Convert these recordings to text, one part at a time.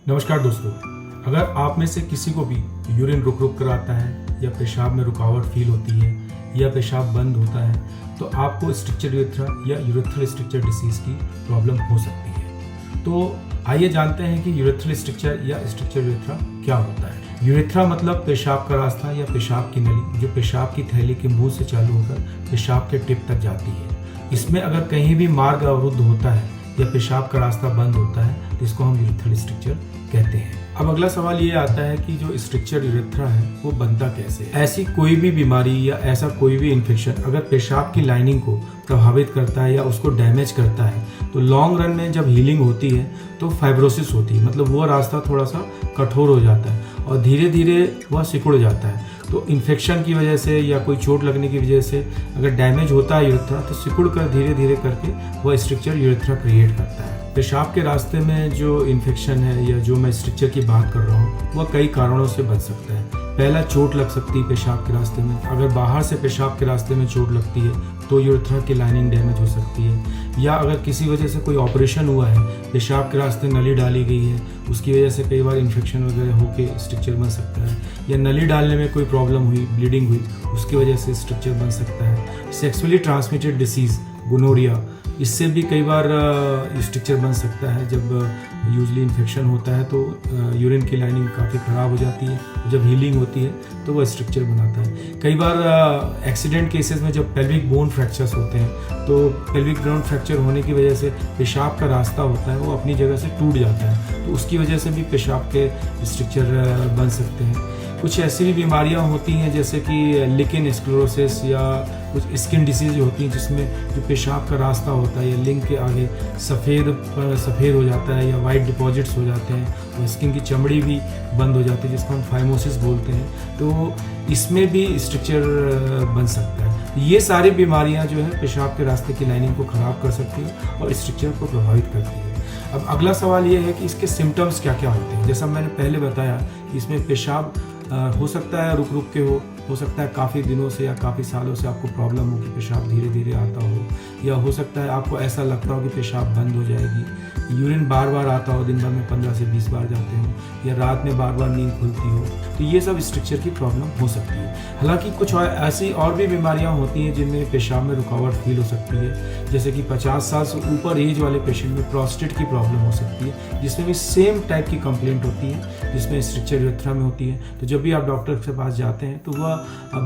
नमस्कार दोस्तों, अगर आप में से किसी को भी यूरिन रुक रुक कर आता है या पेशाब में रुकावट फील होती है या पेशाब बंद होता है तो आपको स्ट्रक्चर यूरेथ्रा या यूरेथ्रल स्ट्रक्चर डिसीज़ की प्रॉब्लम हो सकती है। तो आइए जानते हैं कि यूरेथ्रल स्ट्रक्चर या स्ट्रक्चर यूरेथ्रा क्या होता है। यूरेथ्रा मतलब पेशाब का रास्ता या पेशाब की नली जो पेशाब की थैली के मुंह से चालू होकर पेशाब के टिप तक जाती है। इसमें अगर कहीं भी मार्ग अवरुद्ध होता है या पेशाब का रास्ता बंद होता है तो इसको हम यूरेथ्रल स्ट्रक्चर कहते हैं। अब अगला सवाल ये आता है कि जो स्ट्रक्चर यूरेथ्रा है वो बनता कैसे है। ऐसी कोई भी बीमारी या ऐसा कोई भी इन्फेक्शन अगर पेशाब की लाइनिंग को प्रभावित करता है या उसको डैमेज करता है तो लॉन्ग रन में जब हीलिंग होती है तो फाइब्रोसिस होती है, मतलब वो रास्ता थोड़ा सा कठोर हो जाता है और धीरे धीरे वह सिकुड़ जाता है। तो इन्फेक्शन की वजह से या कोई चोट लगने की वजह से अगर डैमेज होता है यूरेथ्रा तो सिकुड़ कर धीरे धीरे करके वह स्ट्रक्चर यूरेथ्रा क्रिएट करता है। पेशाब के रास्ते में जो इन्फेक्शन है या जो मैं स्ट्रक्चर की बात कर रहा हूँ वह कई कारणों से बन सकता है। पहला, चोट लग सकती है पेशाब के रास्ते में। अगर बाहर से पेशाब के रास्ते में चोट लगती है तो यूरेथ्रा की लाइनिंग डैमेज हो सकती है। या अगर किसी वजह से कोई ऑपरेशन हुआ है, पेशाब के रास्ते नली डाली गई है, उसकी वजह से कई बार इन्फेक्शन वगैरह होकर स्ट्रक्चर बन सकता है। या नली डालने में कोई प्रॉब्लम हुई, ब्लीडिंग हुई, उसकी वजह से स्ट्रक्चर बन सकता है। सेक्सुअली ट्रांसमिटेड डिसीज़ गोनोरिया, इससे भी कई बार स्ट्रक्चर बन सकता है। जब यूजली इन्फेक्शन होता है तो यूरिन की लाइनिंग काफ़ी ख़राब हो जाती है, जब हीलिंग होती है तो वह स्ट्रक्चर बनाता है। कई बार एक्सीडेंट केसेस में जब पेल्विक बोन फ्रैक्चर्स होते हैं तो पेल्विक बोन फ्रैक्चर होने की वजह से पेशाब का रास्ता होता है वो अपनी जगह से टूट जाता है, तो उसकी वजह से भी पेशाब के स्ट्रक्चर बन सकते हैं। कुछ ऐसी भी बीमारियां होती हैं जैसे कि लिकन स्क्लेरोसिस या कुछ स्किन डिसीज होती हैं जिसमें जो पेशाब का रास्ता होता है या लिंग के आगे सफ़ेद हो जाता है या वाइट डिपॉजिट्स हो जाते हैं और स्किन की चमड़ी भी बंद हो जाती है जिसको हम फाइमोसिस बोलते हैं, तो इसमें भी स्ट्रक्चर बन सकता है। ये सारी बीमारियां जो है पेशाब के रास्ते की लाइनिंग को ख़राब कर सकती हैं और स्ट्रक्चर को प्रभावित करती है। अब अगला सवाल ये है कि इसके सिम्टम्स क्या क्या होते हैं। जैसा मैंने पहले बताया कि इसमें पेशाब हो सकता है रुक रुक के हो सकता है काफ़ी दिनों से या काफ़ी सालों से आपको प्रॉब्लम हो कि पेशाब धीरे धीरे आता हो, या हो सकता है आपको ऐसा लगता हो कि पेशाब बंद हो जाएगी, यूरिन बार बार आता हो, दिन भर में 15 से 20 बार जाते हो, या रात में बार बार नींद खुलती हो, तो ये सब स्ट्रक्चर की प्रॉब्लम हो सकती है। हालांकि कुछ ऐसी और भी बीमारियां होती हैं जिनमें पेशाब में रुकावट फील हो सकती है, जैसे कि 50 साल से ऊपर एज वाले पेशेंट में प्रोस्टेट की प्रॉब्लम हो सकती है जिसमें भी सेम टाइप की कंप्लेंट होती है जिसमें स्ट्रक्चर यूरेथ्रा में होती है। तो जब भी आप डॉक्टर के पास जाते हैं तो वह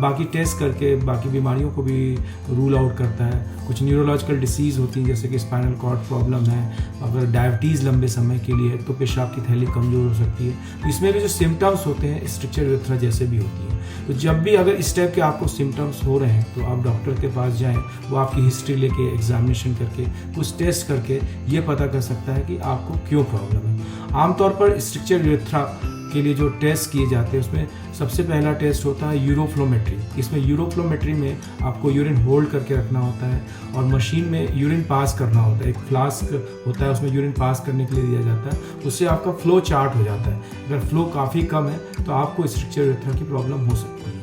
बाकी टेस्ट करके बाकी बीमारियों को भी रूल आउट करता है। कुछ न्यूरोलॉजिकल डिसीज़ होती हैं जैसे कि स्पाइनल कॉर्ड प्रॉब्लम है, अगर डायबिटीज़ लंबे समय के लिए तो पेशाब की थैली कमज़ोर हो सकती है। तो इसमें भी जो सिम्टम्स होते हैं स्ट्रक्चर यूरेथ्रा जैसे भी होती है। तो जब भी अगर इस टाइप के आपको सिम्टम्स हो रहे हैं तो आप डॉक्टर के पास जाएं, वो आपकी हिस्ट्री लेके एग्जामिनेशन करके कुछ टेस्ट करके ये पता कर सकता है कि आपको क्यों प्रॉब्लम है। आमतौर पर स्ट्रक्चर यूरेथ्रा के लिए जो टेस्ट किए जाते हैं उसमें सबसे पहला टेस्ट होता है यूरोफ्लोमेट्री। इसमें यूरोफ्लोमेट्री में आपको यूरिन होल्ड करके रखना होता है और मशीन में यूरिन पास करना होता है। एक फ्लास्क होता है उसमें यूरिन पास करने के लिए दिया जाता है, उससे आपका फ्लो चार्ट हो जाता है। अगर फ्लो काफ़ी कम है तो आपको स्ट्रक्चर यूरेथ्रा की प्रॉब्लम हो सकती है।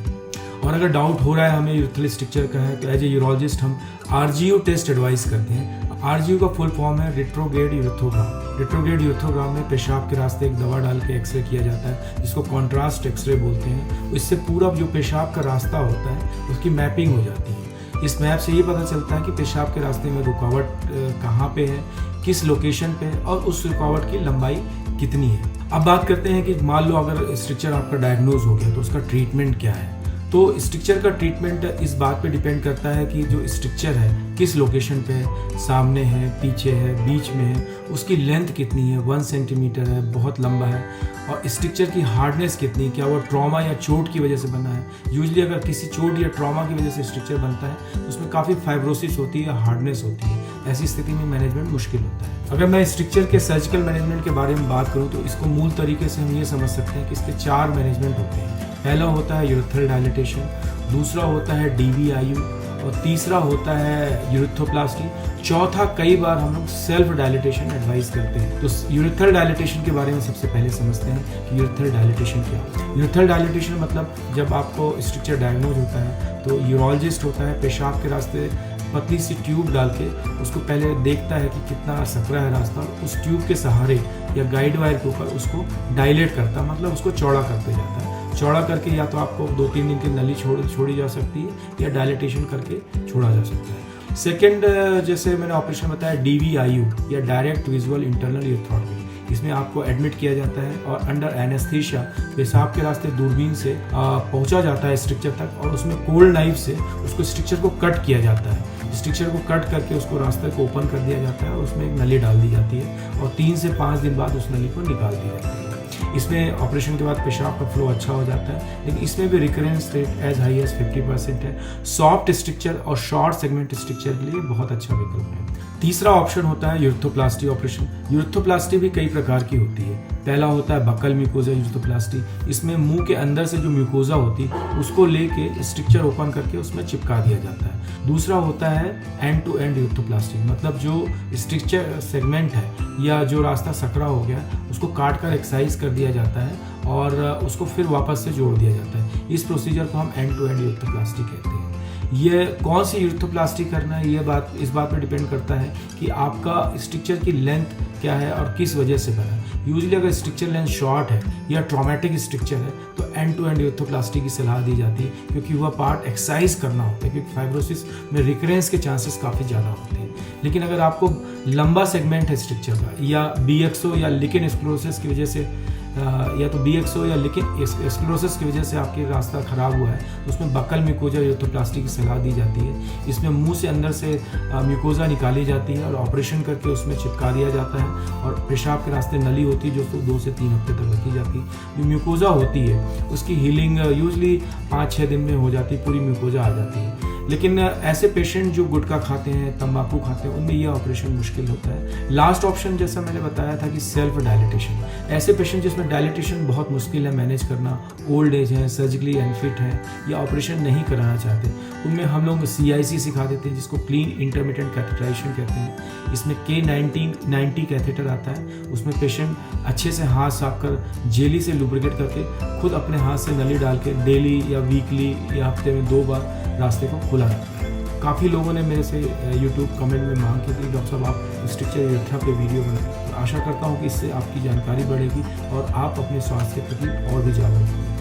और अगर डाउट हो रहा है हमें यूरेथ्रल स्ट्रक्चर का है तो एज ए यूरोलॉजिस्ट हम RGU टेस्ट एडवाइस करते हैं। RGU का फुल फॉर्म है रिट्रोग्रेड यूरेथ्रोग्राम। रिट्रोग्रेड यूरेथ्रोग्राम में पेशाब के रास्ते एक दवा डाल के एक्सरे किया जाता है जिसको कॉन्ट्रास्ट एक्सरे बोलते हैं। इससे पूरा जो पेशाब का रास्ता होता है उसकी मैपिंग हो जाती है। इस मैप से ये पता चलता है कि पेशाब के रास्ते में रुकावट कहाँ पे है, किस लोकेशन पे है और उस रुकावट की लंबाई कितनी है। अब बात करते हैं कि मान लो अगर स्ट्रक्चर आपका डायग्नोज हो गया तो उसका ट्रीटमेंट क्या है। तो स्ट्रक्चर का ट्रीटमेंट इस बात पे डिपेंड करता है कि जो स्ट्रक्चर है किस लोकेशन पे है, सामने है, पीछे है, बीच में है, उसकी लेंथ कितनी है, 1 सेंटीमीटर है, बहुत लंबा है, और स्ट्रक्चर की हार्डनेस कितनी है, क्या वो ट्रॉमा या चोट की वजह से बना है। यूजुअली अगर किसी चोट या ट्रॉमा की वजह से स्ट्रक्चर बनता है तो उसमें काफ़ी फाइब्रोसिस होती है, हार्डनेस होती है। ऐसी स्थिति में मैनेजमेंट मुश्किल होता है। अगर मैं स्ट्रक्चर के सर्जिकल मैनेजमेंट के बारे में बात करूँ तो इसको मूल तरीके से हम ये समझ सकते हैं कि इसके 4 मैनेजमेंट होते हैं। पहला होता है यूरेथ्रल डायलिटेशन, दूसरा होता है DVIU और तीसरा होता है यूरेथ्रोप्लास्टी, चौथा कई बार हम लोग सेल्फ डायलिटेशन एडवाइस करते हैं। तो यूरेथ्रल डायलिटेशन के बारे में सबसे पहले समझते हैं कि यूरेथ्रल डायलिटेशन क्या है। यूरेथ्रल डायलिटेशन मतलब जब आपको स्ट्रक्चर डायग्नोज होता है तो यूरोलॉजिस्ट होता है पेशाब के रास्ते पतली सी ट्यूब डाल के उसको पहले देखता है कि कितना सकरा है रास्ता, उस ट्यूब के सहारे या गाइड वायर के ऊपर उसको डायलेट करता है, मतलब उसको चौड़ा करते जाता है। चौड़ा करके या तो आपको 2-3 दिन की नली छोड़ी जा सकती है या डायलेटेशन करके छोड़ा जा सकता है। सेकेंड, जैसे मैंने ऑपरेशन बताया DVIU या डायरेक्ट विजुअल इंटरनल यूरेथ्रोटमी, इसमें आपको एडमिट किया जाता है और अंडर एनेस्थीसिया पेशाब के रास्ते दूरबीन से पहुंचा जाता है स्ट्रक्चर तक, और उसमें कोल्ड नाइफ से उसको स्ट्रक्चर को कट किया जाता है। स्ट्रक्चर को कट करके उसको रास्ते को ओपन कर दिया जाता है और उसमें एक नली डाल दी जाती है और 3 से 5 दिन बाद उस नली को निकाल दी जाती है। इसमें ऑपरेशन के बाद पेशाब का फ्लो अच्छा हो जाता है, लेकिन इसमें भी recurrence rate as high as 50% है। सॉफ्ट स्ट्रक्चर और शॉर्ट सेगमेंट स्ट्रक्चर के लिए बहुत अच्छा विकल्प है। तीसरा ऑप्शन होता है यूरेथ्रोप्लास्टी ऑपरेशन। यूरेथ्रोप्लास्टी भी कई प्रकार की होती है। पहला होता है बकल म्यूकोजा यूरेथ्रोप्लास्टी। इसमें मुंह के अंदर से जो म्यूकोजा होती है उसको लेके स्ट्रक्चर ओपन करके उसमें चिपका दिया जाता है। दूसरा होता है एंड टू एंड यूरेथ्रोप्लास्टी, मतलब जो स्ट्रक्चर सेगमेंट है या जो रास्ता सकरा हो गया उसको काट कर एक्साइज कर दिया जाता है और उसको फिर वापस से जोड़ दिया जाता है। इस प्रोसीजर को हम एंड टू एंड यूरेथ्रोप्लास्टी कहते हैं। ये कौन सी यूरेथ्रोप्लास्टी करना है, ये बात इस बात पर डिपेंड करता है कि आपका स्ट्रक्चर की लेंथ क्या है और किस वजह से बना है। यूजुअली अगर स्ट्रक्चर लेंथ शॉर्ट है या ट्रॉमेटिक स्ट्रक्चर है तो एंड टू एंड यूरेथ्रोप्लास्टी की सलाह दी जाती है, क्योंकि वह पार्ट एक्साइज करना होता है, क्योंकि फाइब्रोसिस में रिकरेंस के चांसेस काफ़ी ज़्यादा होते हैं। लेकिन अगर आपको लंबा सेगमेंट है स्ट्रक्चर का, या BXO या लिकेन स्क्लेरोसिस की वजह से या तो BXO या लिकेन स्क्लेरोसिस की वजह से आपके रास्ता खराब हुआ है, तो उसमें बकल म्यूकोजा यूरेथ्रोप्लास्टी की सलाह दी जाती है। इसमें मुंह से अंदर से म्यूकोजा निकाली जाती है और ऑपरेशन करके उसमें चिपका दिया जाता है, और पेशाब के रास्ते नली होती है जो 2 से 3 हफ्ते तक रखी जाती है। जो म्यूकोजा होती है उसकी हीलिंग यूजली 5-6 दिन में हो जाती है, पूरी म्यूकोजा आ जाती है। लेकिन ऐसे पेशेंट जो गुटखा खाते हैं, तंबाकू खाते हैं, उनमें यह ऑपरेशन मुश्किल होता है। लास्ट ऑप्शन जैसा मैंने बताया था कि सेल्फ डायलिटेशन। ऐसे पेशेंट जिसमें डायलिटेशन बहुत मुश्किल है मैनेज करना, ओल्ड एज है, सर्जिकली अनफिट है या ऑपरेशन नहीं कराना चाहते, उनमें हम लोग CIC सिखा देते हैं, जिसको क्लीन इंटरमिटेंट कैथेटराइजेशन कहते हैं। इसमें K90 कैथेटर आता है। उसमें पेशेंट अच्छे से हाथ साफ कर जेली से लुब्रिकेट करके खुद अपने हाथ से नली डाल के डेली या वीकली या हफ्ते में 2 बार रास्ते को खुला रखता है। काफ़ी लोगों ने मेरे से YouTube कमेंट में मांग की थी डॉक्टर साहब आप स्ट्रक्चर यूरेथ्रा पे वीडियो बनाएं। आशा करता हूँ कि इससे आपकी जानकारी बढ़ेगी और आप अपने स्वास्थ्य के प्रति और भी जागरूक होंगे।